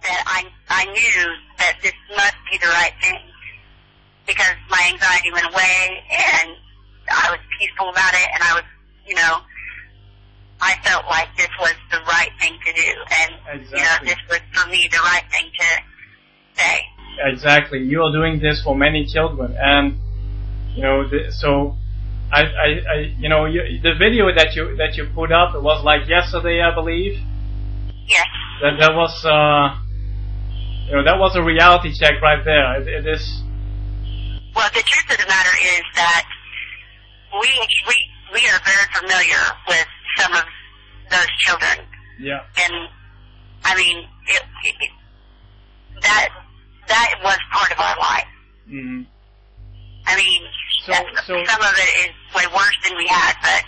that I knew that this must be the right thing, because my anxiety went away and I was peaceful about it, and I was, you know, I felt like this was the right thing to do, and exactly. You know, this was for me the right thing to say. Exactly. You are doing this for many children, and you know, so you know, the video that you put up, it was like yesterday, I believe. Yes. That was you know, that was a reality check right there. It is. Well, the truth of the matter is that we are very familiar with some of those children. Yeah. And I mean, that was part of our life. Mm-hmm. I mean, some of it is way worse than we had, but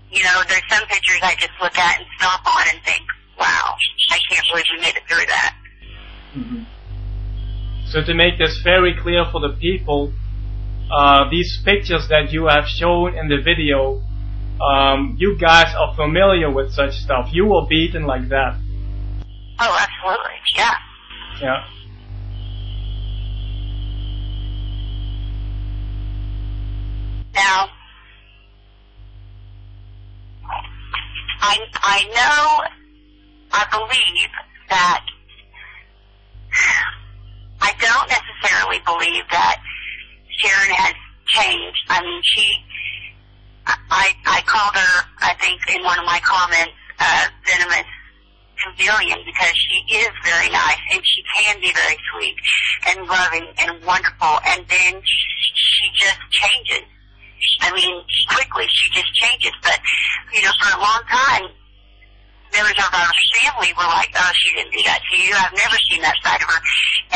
you know, there's some pictures I just look at and stop on and think, wow, I can't believe we made it through that. Mm-hmm. So to make this very clear for the people, these pictures that you have shown in the video, you guys are familiar with such stuff. You were beaten like that. Oh, absolutely, yeah. Yeah. Now, I know, I believe that, I don't necessarily believe that Sharon has changed. I mean, I called her, I think, in one of my comments, venomous chameleon, because she is very nice, and she can be very sweet and loving and wonderful, and then she just changes. I mean, quickly she just changes. But, you know, for a long time, members of our family were like, oh, she didn't do that to you. I've never seen that side of her.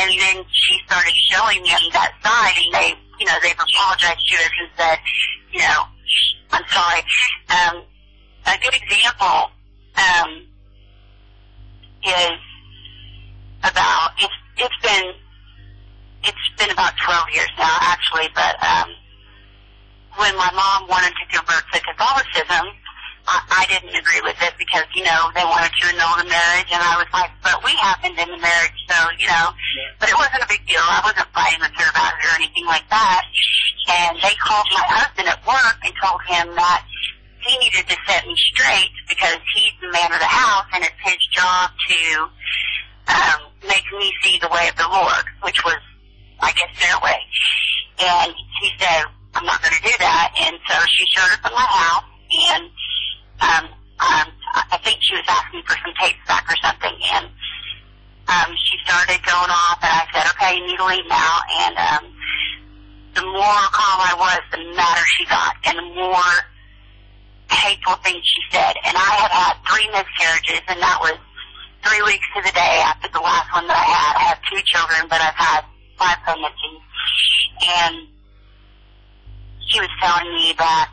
And then she started showing them that side, and they, you know, they've apologized to us and said, you know, I'm sorry. A good example is about, it's been about 12 years now, actually, but when my mom wanted to convert to Catholicism, I didn't agree with it because, you know, they wanted to annul the marriage, and I was like, but we happened in the marriage, so, you know, but it wasn't a big deal. I wasn't fighting with her about it or anything like that. And they called my husband at work and told him that he needed to set me straight because he's the man of the house, and it's his job to make me see the way of the Lord, which was, I guess, their way. And he said, I'm not going to do that. And so she showed up at my house, and I think she was asking for some tapes back or something, and she started going off, and I said, okay, you need to leave now. And the more calm I was, the madder she got, and the more hateful things she said. And I had had 3 miscarriages, and that was 3 weeks to the day after the last one that I had. I have 2 children, but I've had 5 pregnancies. And she was telling me that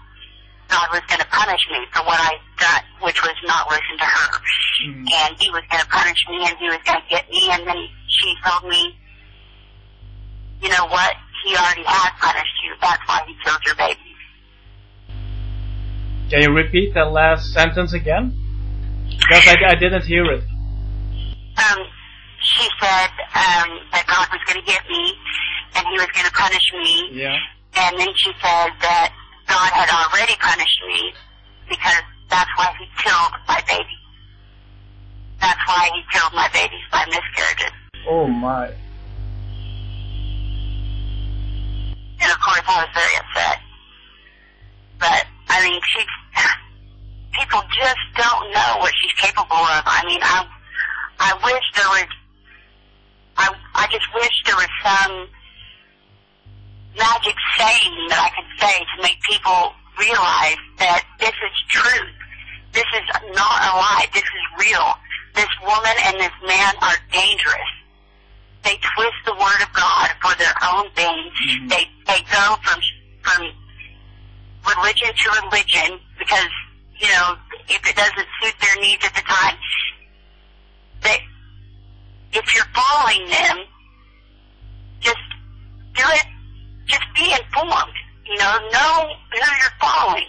God was going to punish me for what I done, which was not listen to her. Mm-hmm. And he was going to punish me, and he was going to get me. And then she told me, you know what? He already has punished you. That's why he killed your babies. Can you repeat that last sentence again? Because I didn't hear it. She said that God was going to get me, and he was going to punish me. Yeah. And then she said that God had already punished me because that's why he killed my baby. That's why he killed my babies by miscarriages. Oh, my. And, of course, I was very upset. But, I mean, people just don't know what she's capable of. I mean, I wish there was, I just wish there was some magic saying that I could say to make people realize that this is truth. This is not a lie. This is real. This woman and this man are dangerous. They twist the word of God for their own thing. Mm-hmm. They go from religion to religion because, you know, if it doesn't suit their needs at the time, if you're following them, just do it. Just be informed. Know who you're following.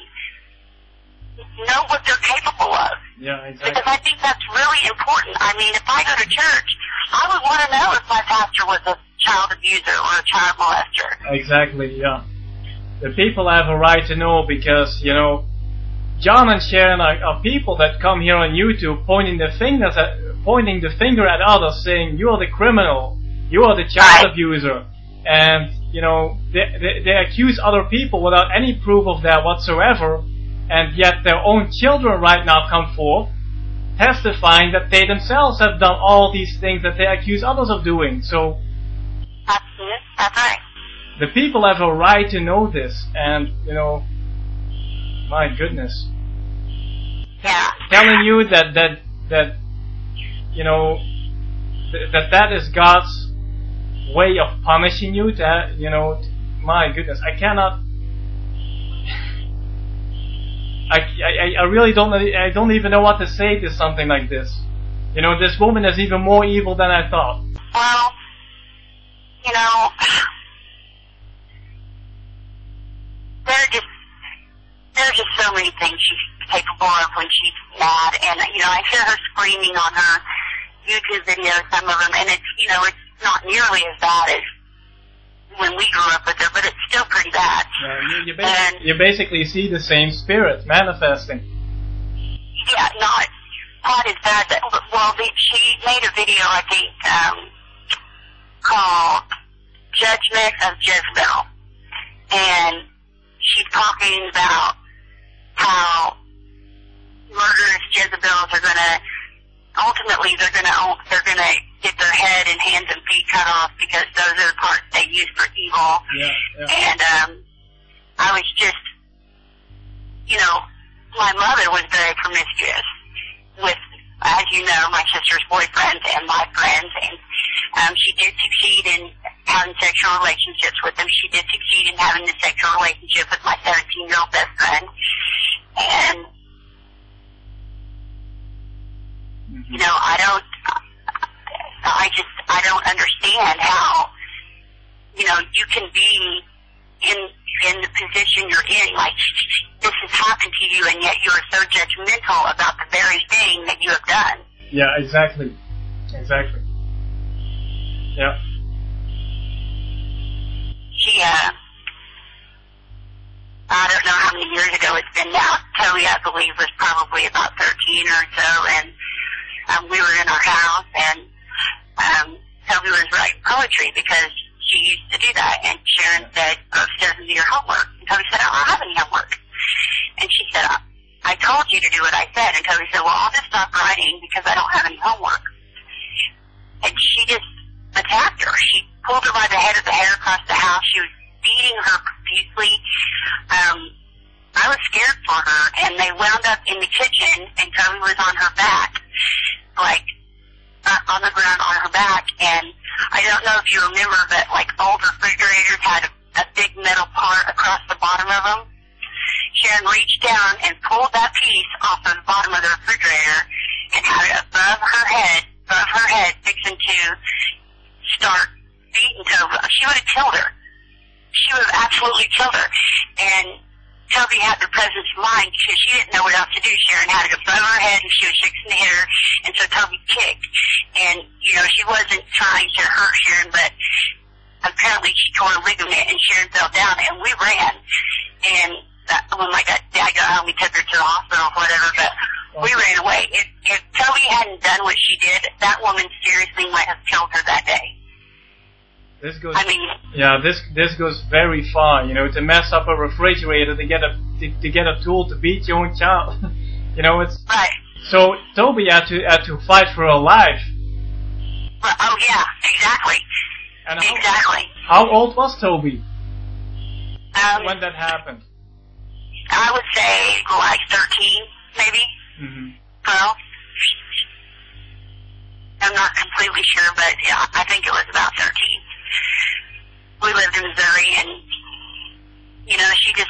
Know what they're capable of. Yeah, exactly. Because I think that's really important. I mean, if I go to church, I would want to know if my pastor was a child abuser or a child molester. Exactly, yeah. The people have a right to know because, you know, John and Sharon are people that come here on YouTube pointing the finger at others, saying, you are the criminal, you are the child abuser. And, you know, they accuse other people without any proof of that whatsoever. And yet their own children right now come forth testifying that they themselves have done all these things that they accuse others of doing. So that's right. The people have a right to know this, and, you know, my goodness. Yeah. Telling you that you know, that is God's way of punishing you, that, you know, my goodness, I cannot. I really don't even know what to say to something like this. You know, this woman is even more evil than I thought. Well, you know, there are just so many things she's capable of when she's mad, and, you know, I hear her screaming on her YouTube videos, some of them, and it's, you know, it's not nearly as bad as when we grew up with her, but it's still pretty bad. You basically see the same spirit manifesting. Yeah, not quite as bad. Well, she made a video, I think, called Judgment of Jezebel. And she's talking about how murderous Jezebels are going to, ultimately, they're going to get their head and hands and feet cut off because those are the parts they use for evil. Yeah. And I was just, you know, my mother was very promiscuous with, as you know, my sister's boyfriends and my friends, and she did succeed in having sexual relationships with them. She did succeed in having a sexual relationship with my 17-year-old best friend. And, you know, I don't understand how, you know, you can be in the position you're in, like, this has happened to you, and yet you are so judgmental about the very thing that you have done. Yeah, exactly. Yeah. She, I don't know how many years ago it's been now. Toby, I believe, was probably about 13 or so, and we were in our house, and Toby was writing poetry because she used to do that, and Sharon said, go upstairs and do your homework. And Toby said, I don't have any homework. And she said, I told you to do what I said. And Toby said, well, I'll just stop writing because I don't have any homework. And she just attacked her. She pulled her by the head of the hair across the house. She was beating her profusely. I was scared for her, and they wound up in the kitchen, and Toby was on her back, like, on the ground on her back, and I don't know if you remember, but, like, old refrigerators had a big metal part across the bottom of them. Sharon reached down and pulled that piece off of the bottom of the refrigerator and had it above her head, fixing to start beating Toby. She would have killed her. She would have absolutely killed her. And Toby had the presence of mind because she didn't know what else to do. Sharon had it above her head and she was fixing to hit her, and so Toby kicked. And, you know, she wasn't trying to hurt Sharon, but apparently she tore a ligament and Sharon fell down, and we ran. And when my dad got home, we took her to the hospital or whatever, but we ran away. If Toby hadn't done what she did, that woman seriously might have killed her that day. This goes very far, you know, to mess up a refrigerator to get a tool to beat your own child. You know, it's right. So Toby had to fight for her life. Oh yeah, exactly. And exactly. How old was Toby when that happened? I would say like 13, maybe. Mm-hmm. 12. I'm not completely sure, but yeah, I think it was about 13. We lived in Missouri, and, you know, she just